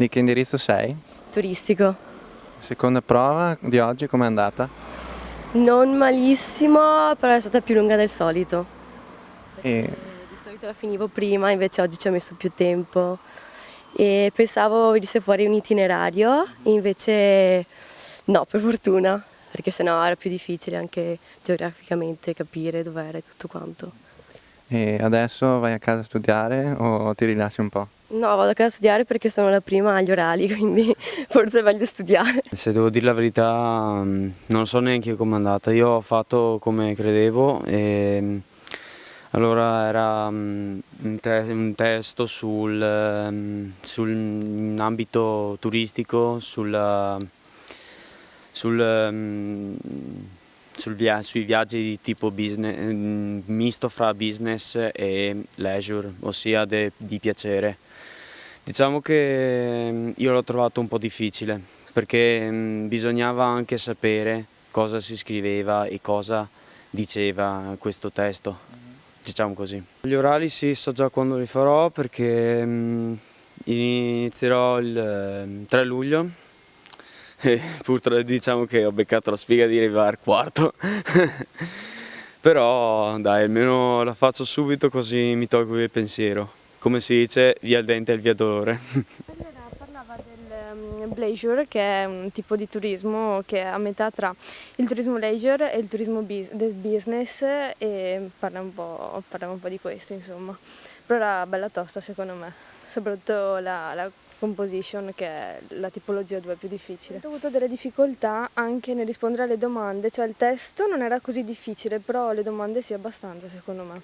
Di che indirizzo sei? Turistico. Seconda prova di oggi, com'è andata? Non malissimo, però è stata più lunga del solito. E Di solito la finivo prima, invece oggi ci ho messo più tempo. E pensavo venisse fuori un itinerario, invece no, per fortuna, perché sennò era più difficile anche geograficamente capire dove era e tutto quanto. e adesso vai a casa a studiare o ti rilassi un po'? No, vado a casa a studiare perché sono la prima agli orali, quindi forse è meglio studiare. Se devo dire la verità, non so neanche io com'è andata. Io ho fatto come credevo e allora era un testo in ambito turistico, sul, mm, sui viaggi di tipo business, misto fra business e leisure, ossia di piacere. Diciamo che io l'ho trovato un po' difficile perché bisognava anche sapere cosa si scriveva e cosa diceva questo testo, diciamo così. Gli orali sì, so già quando li farò perché inizierò il 3 luglio e purtroppo diciamo che ho beccato la sfiga di arrivare al quarto. Però dai, almeno la faccio subito così mi tolgo il pensiero. Come si dice, via il dente e via dolore. Allora, parlava del leisure, che è un tipo di turismo che è a metà tra il turismo leisure e il turismo del business e parliamo un po' di questo, insomma. Però era bella tosta secondo me, soprattutto la composition, che è la tipologia 2 più difficile. Ho avuto delle difficoltà anche nel rispondere alle domande, cioè il testo non era così difficile, però le domande sì abbastanza secondo me.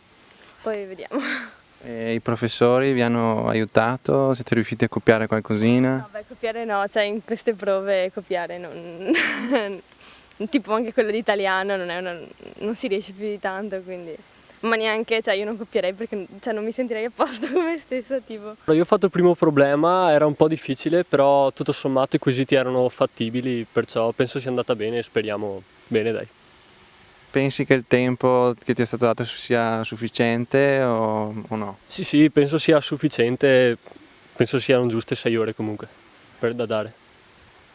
Poi vediamo. E i professori vi hanno aiutato? Siete riusciti a copiare qualcosina? No, beh, copiare no, cioè in queste prove copiare non... tipo anche quello di italiano non si riesce più di tanto, quindi... Ma neanche, cioè io non copierei perché cioè, non mi sentirei a posto con me stessa, tipo. Io ho fatto il primo problema, era un po' difficile, però tutto sommato i quesiti erano fattibili, perciò penso sia andata bene e speriamo bene, dai. Pensi che il tempo che ti è stato dato sia sufficiente o no? Sì, penso sia sufficiente, penso siano giuste 6 ore comunque da dare.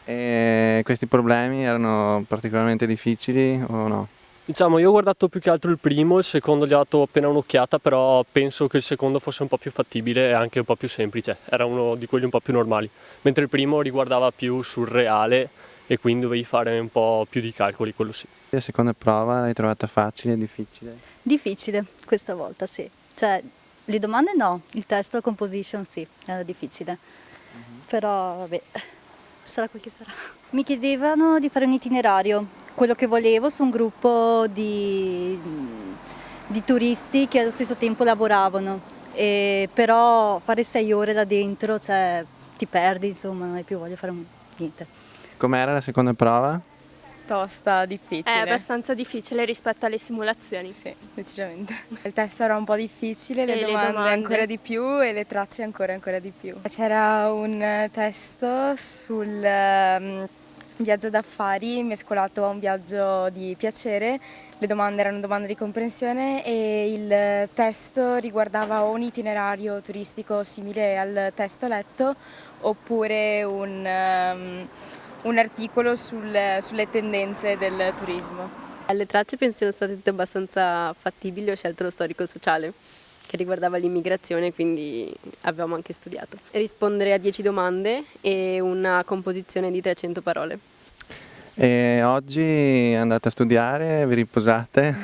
E questi problemi erano particolarmente difficili o no? Diciamo, io ho guardato più che altro il primo, il secondo gli ho dato appena un'occhiata, però penso che il secondo fosse un po' più fattibile e anche un po' più semplice, era uno di quelli un po' più normali, mentre il primo riguardava più sul reale e quindi dovevi fare un po' più di calcoli, quello sì. La seconda prova l'hai trovata facile, difficile? Difficile questa volta, sì. Cioè, le domande no, il testo, la composition sì, era difficile. Però, vabbè, sarà quel che sarà. Mi chiedevano di fare un itinerario, quello che volevo su un gruppo di turisti che allo stesso tempo lavoravano. Però fare 6 ore là dentro, cioè, ti perdi, insomma, non hai più voglia di fare niente. Com'era la seconda prova? Tosta, difficile. È abbastanza difficile rispetto alle simulazioni. Sì, decisamente. Il testo era un po' difficile, le E le domande domande. ancora di più e le tracce ancora di più. C'era un testo sul viaggio d'affari mescolato a un viaggio di piacere. Le domande erano domande di comprensione e il testo riguardava o un itinerario turistico simile al testo letto oppure un articolo sulle tendenze del turismo. Le tracce penso siano state tutte abbastanza fattibili, ho scelto lo storico-sociale che riguardava l'immigrazione, quindi avevamo anche studiato. Rispondere a 10 domande e una composizione di 300 parole. E oggi andate a studiare, vi riposate?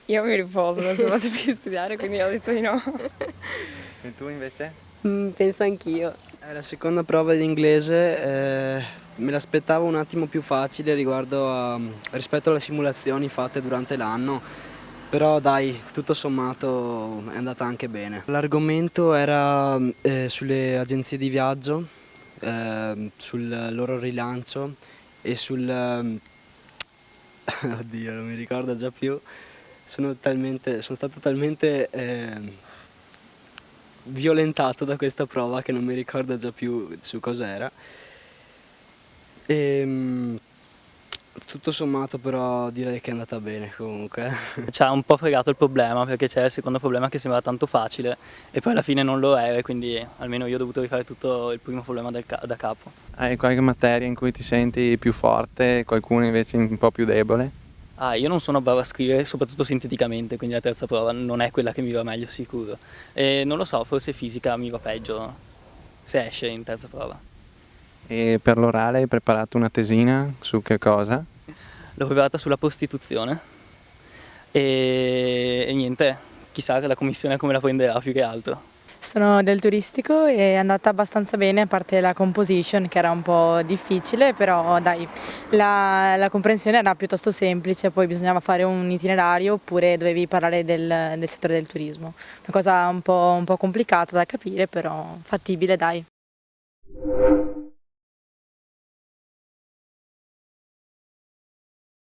Io mi riposo, non so cosa più studiare, quindi ho detto di no. E tu invece? Penso anch'io. La seconda prova di inglese me l'aspettavo un attimo più facile rispetto alle simulazioni fatte durante l'anno, però dai, tutto sommato è andata anche bene. L'argomento era sulle agenzie di viaggio, sul loro rilancio e oddio, non mi ricordo già più, sono stato talmente violentato da questa prova che non mi ricordo già più su cos'era. Tutto sommato però direi che è andata bene comunque. Ci ha un po' fregato il problema perché c'è il secondo problema che sembra tanto facile e poi alla fine non lo è, quindi almeno io ho dovuto rifare tutto il primo problema da capo. Hai qualche materia in cui ti senti più forte, qualcuno invece un po' più debole? Io non sono bravo a scrivere, soprattutto sinteticamente, quindi la terza prova non è quella che mi va meglio sicuro. E non lo so, forse fisica mi va peggio se esce in terza prova. E per l'orale hai preparato una tesina su che cosa? L'ho preparata sulla prostituzione e niente, chissà che la commissione come la prenderà più che altro. Sono del turistico e è andata abbastanza bene, a parte la composition che era un po' difficile, però dai, la comprensione era piuttosto semplice, poi bisognava fare un itinerario oppure dovevi parlare del settore del turismo. Una cosa un po' complicata da capire, però fattibile, dai.